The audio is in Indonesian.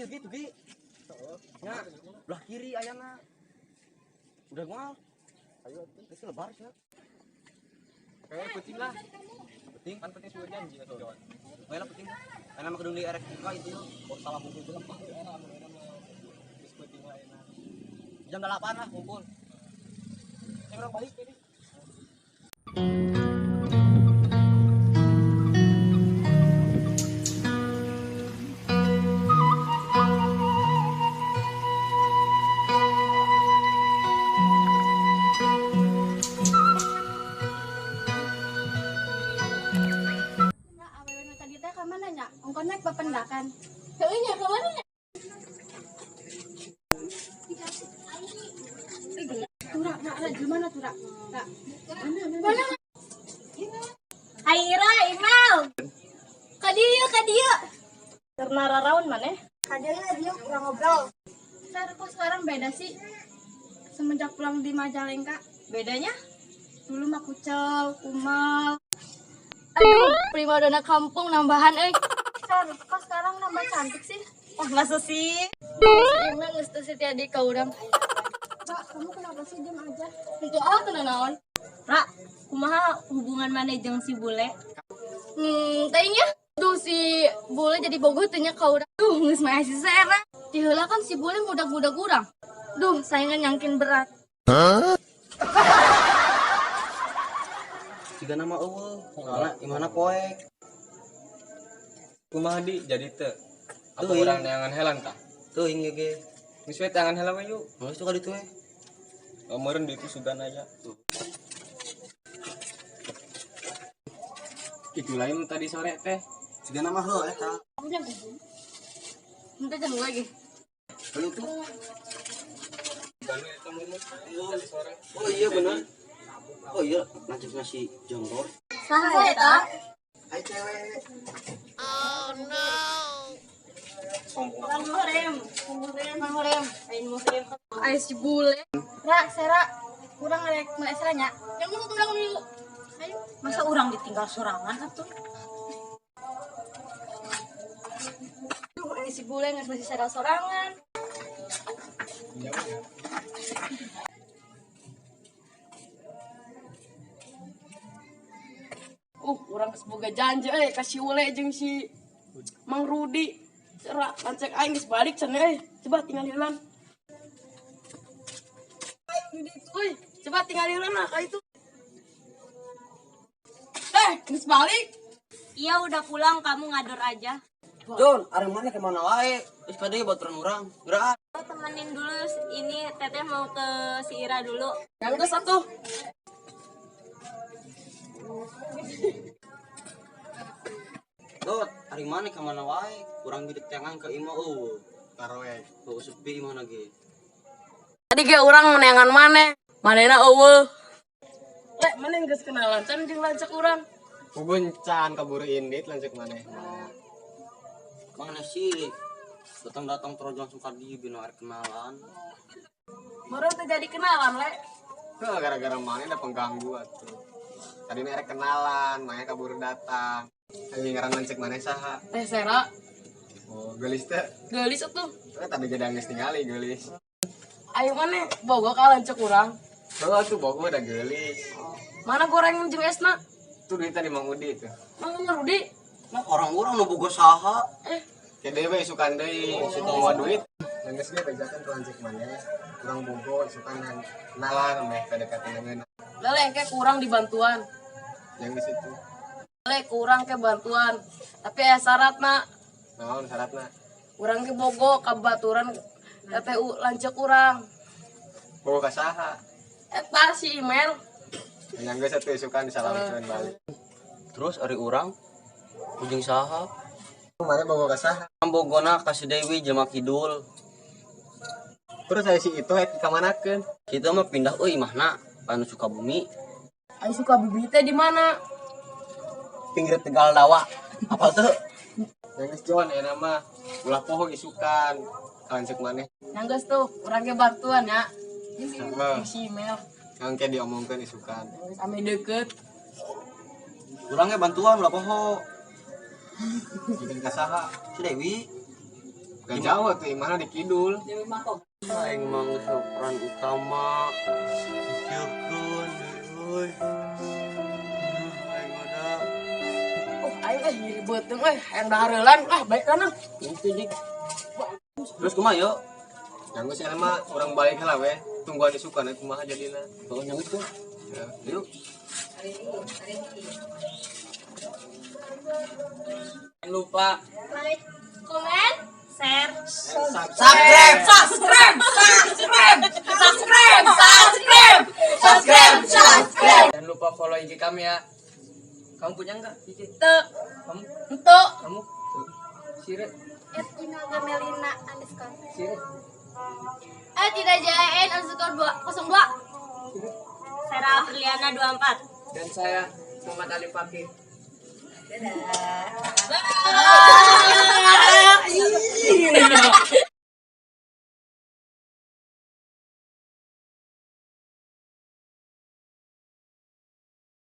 gitu Gi. Nya belah kiri ayana. Udah moal. Ayo geus lebar sia. Kayak penting lah. Penting Kan penting sudah janji atau jawan. Bae lah penting. Karena mah kudu di erek buka itu. Oh salah kumpul juga. Terus penting lah enak. Jam 8 lah kumpul. Saya orang balik ini. Engkau naik papendakan. Heuh nya ka mana nya? Tura, nak gimana tura? Nak. Mana? Aira, Imal. Ka dieu. Karena raraun maneh. Kadang dia kurang ngobrol. Kok sekarang beda sih? Semenjak pulang di Majalengka, bedanya? Dulu mah kucel, kumal. Aduh, primadona kampung nambahan kok sekarang nambah cantik sih? Wah, masa sih? Emang geus setia di ka urang. Pak, kamu kenapa sih diam aja? Untuk teu naon? Ra, kumaha hubungan maneh jeung si bule? Teuing nya. Duh si bule jadi bogoh teu nya ka urang. Duh, geus mah si saera. Di heula kan si bule budak-budak urang. Duh, saingan nyangkin berat. Siga nama eueuh. Soalna imana poek. Kumaha di jadi teu. Apa Tuh, urang neangan helan tah? Teuing ye ge. Geus we tangan helan we yuk. Geus tuh ka ditu we. Meureun di itu sugan aja. Itu lain tadi sore teh. Siga nama heuh eta. Minta jam lagi. Ayo tuh. Kan eta meureun tadi sore. Oh iya bener. Oh iya, lanjut nasi jonggor. Saha eta? Hai cewek. Muhrem. Ayo si bule. Ra, sera. Kurang ngerek maestranya. Yang mau kurang dulu. Ayo. Masa orang ditinggal sorangan atuh? Duh, ayo si bule nggak masih sera sorangan. Urang geus boga janji ka si Ule jeung si Mang Rudi. Cerak lancek aing geus balik cenah Coba tinggal hilang. Coba tinggal hilang nah ka itu. Geus balik. Iya udah pulang, kamu ngador aja. Jon, areng mana ke mana wae? Geus ka deui baturan urang. Geura. Temenin dulu, ini teteh mau ke si Ira dulu. Yang geus atuh. Dot, ari mana ke mana wae? Urang bidek tengang ke imah Taroe. sepi imah ge. Tadi ge urang neangan maneh. Manehna eueuh. Lek maneh geus kenalan can jeung lancek urang. Puguncan kaburu indit lanjut maneh. Mana sih? Datang trojon sukar di bina arek kenalan. Meureun teh jadi kenalan lek. Heuh gara-gara maneh ada pengganggu atuh. Tadi merek kenalan, maneh kaburu datang. Lagi ngaran lanjut maneh saha? Teh Sera Oh, geulis teh. geulis atuh. Tadi gedang geus ningali geulis. Ayo maneh bogo ka lancek urang. Heuh tuh bogo udah geulis. Mana goreng jeung esna? Tuh duit tadi Mang Udi tuh. Mang Rudi. Nah, orang-orang nu boga saha? Kedewe isukan deui, suka bawa duit. Yang geus ge bejakan tuh lanjut maneh. Kurang bogo isukan kenalan meh kadekatin ngeuna. Lele engke kurang dibantuan. Yang di situ. Lele kurang ke bantuan. Tapi syaratna Naon syaratna? urang ke bogo ka baturan TPU lancek urang. Bogo ka saha? Eta si email. Yang geus atuh isukan disalamkeun balik. Terus ari urang ujung saha? Maneh bogo ka saha? Bogona ka si Dewi jelema kidul. Terus saya si itu ka manakeun? Kita mah pindah euy imahna anu Sukabumi. Ai suka bibi teh di mana? Pinggir Tegal Dawa. Apa tuh? Yang geus Jon eta mah ulah poho isukan. Lanjut maneh. Yang geus tuh urang ke bantuan ya. Sama. Si email. Yang ke diomongkeun isukan. Ame deket. Urangnya bantuan ulah poho. Bikin ka saha? Si Dewi. Gak jauh tuh, mana di kidul. Aing mah geus peran utama. Pikirkeun euy. Aing ada. Oh, aing ribeuteung hayang daharelan baik kana. Itu dik. Terus kumaha yo? Yang sih mah orang balik lah weh. Tungguan isukan kumaha jadina. Tuh nyanggeus tuh. Ya. Yuk. Jangan lupa Like, komen, share, subscribe. Jangan lupa follow IG kami ya. Kamu punya enggak IG? tuh, Kamu? tuh, Kamu? Sire. @melina_. Sire. @idajn_202. Sarah Apriliana 24. Dan saya Muhammad Ali Fakih. Bye.